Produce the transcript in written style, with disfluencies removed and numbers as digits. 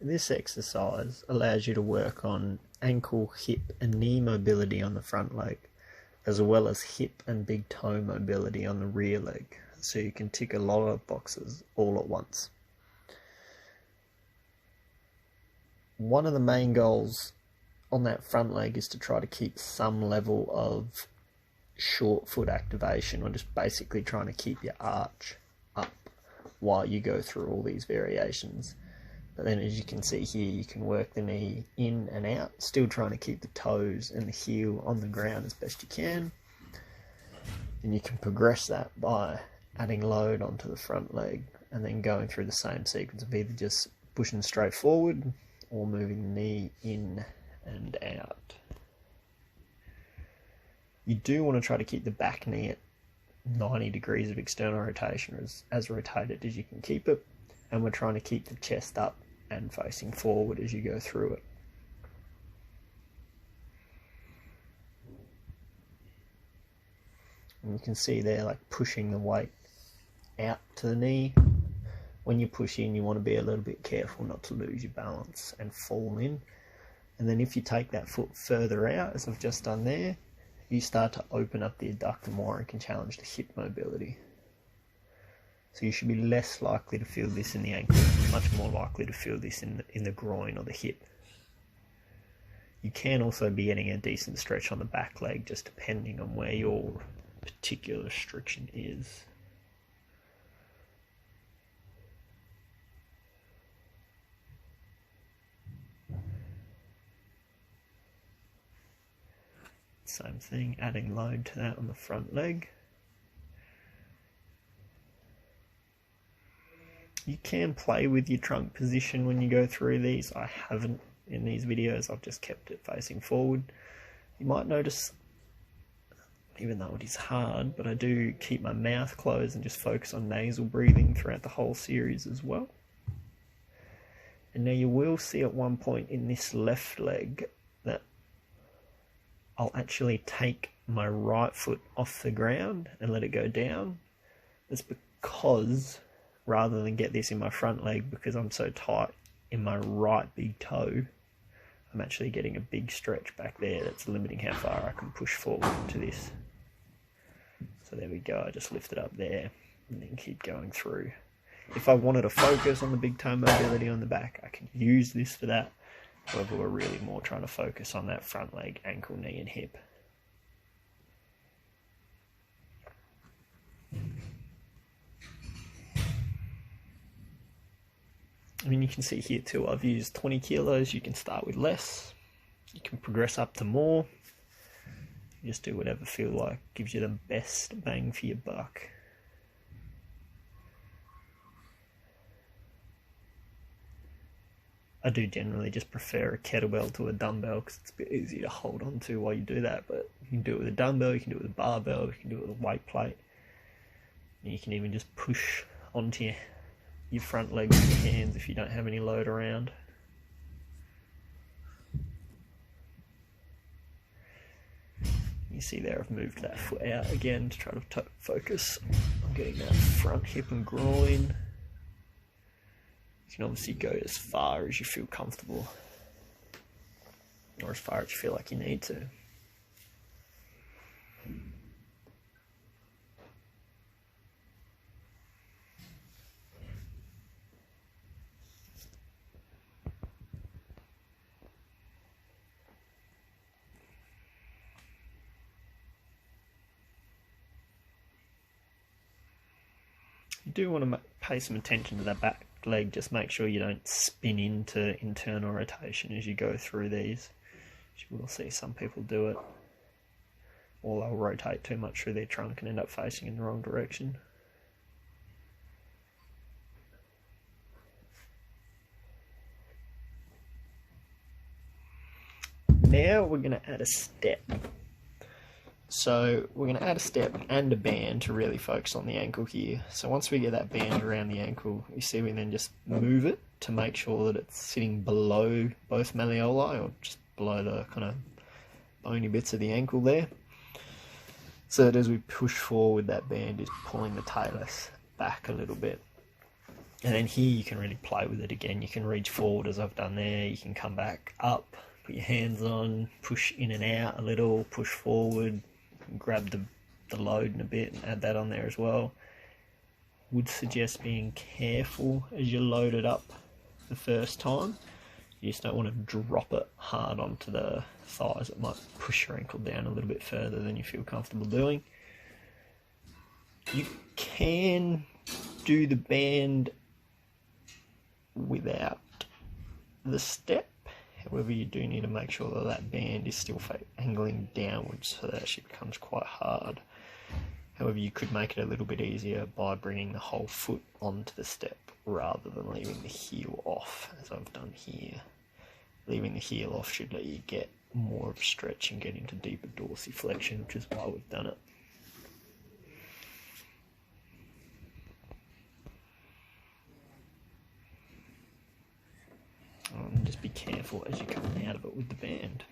This exercise allows you to work on ankle, hip and knee mobility on the front leg, as well as hip and big toe mobility on the rear leg, so you can tick a lot of boxes all at once. One of the main goals on that front leg is to try to keep some level of short foot activation, or just basically trying to keep your arch up while you go through all these variations. But then, as you can see here, you can work the knee in and out, still trying to keep the toes and the heel on the ground as best you can. And you can progress that by adding load onto the front leg and then going through the same sequence of either just pushing straight forward or moving the knee in and out. You do want to try to keep the back knee at 90 degrees of external rotation, as rotated as you can keep it, and we're trying to keep the chest up and facing forward as you go through it. And you can see there, like, pushing the weight out to the knee. When you push in, you want to be a little bit careful not to lose your balance and fall in. And then if you take that foot further out, as I've just done there, you start to open up the adductor more and can challenge the hip mobility. So you should be less likely to feel this in the ankle, much more likely to feel this in the groin or the hip. You can also be getting a decent stretch on the back leg, just depending on where your particular restriction is. Same thing, adding load to that on the front leg. You can play with your trunk position when you go through these. I haven't in these videos, I've just kept it facing forward. You might notice, even though it is hard, but I do keep my mouth closed and just focus on nasal breathing throughout the whole series as well. And now you will see at one point in this left leg that I'll actually take my right foot off the ground and let it go down. That's because, rather than get this in my front leg, because I'm so tight in my right big toe, I'm actually getting a big stretch back there that's limiting how far I can push forward to this. So there we go, I just lift it up there and then keep going through. If I wanted to focus on the big toe mobility on the back, I could use this for that. However, we're really more trying to focus on that front leg, ankle, knee and hip. I mean, you can see here too, I've used 20 kilos. You can start with less. You can progress up to more. You just do whatever feel like gives you the best bang for your buck. I do generally just prefer a kettlebell to a dumbbell because it's a bit easier to hold on to while you do that, but you can do it with a dumbbell, you can do it with a barbell, you can do it with a weight plate. And you can even just push onto your front leg with your hands if you don't have any load around. You see there I've moved that foot out again to try to focus on getting that front hip and groin. You can obviously go as far as you feel comfortable, or as far as you feel like you need to. You do want to pay some attention to that back leg, just make sure you don't spin into internal rotation as you go through these. You will see some people do it, or they'll rotate too much through their trunk and end up facing in the wrong direction. Now we're going to add a step. So we're going to add a step and a band to really focus on the ankle here. So once we get that band around the ankle, you see we then just move it to make sure that it's sitting below both malleoli, or just below the kind of bony bits of the ankle there. So that as we push forward, that band is pulling the talus back a little bit. And then here you can really play with it again. You can reach forward as I've done there. You can come back up, put your hands on, push in and out a little, push forward, grab the load in a bit and add that on there as well. Would suggest being careful as you load it up the first time. You just don't want to drop it hard onto the thighs. It might push your ankle down a little bit further than you feel comfortable doing. You can do the band without the step. However, you do need to make sure that that band is still angling downwards, so that actually becomes quite hard. However, you could make it a little bit easier by bringing the whole foot onto the step rather than leaving the heel off, as I've done here. Leaving the heel off should let you get more of a stretch and get into deeper dorsiflexion, which is why we've done it. Just be careful as you come out of it with the band.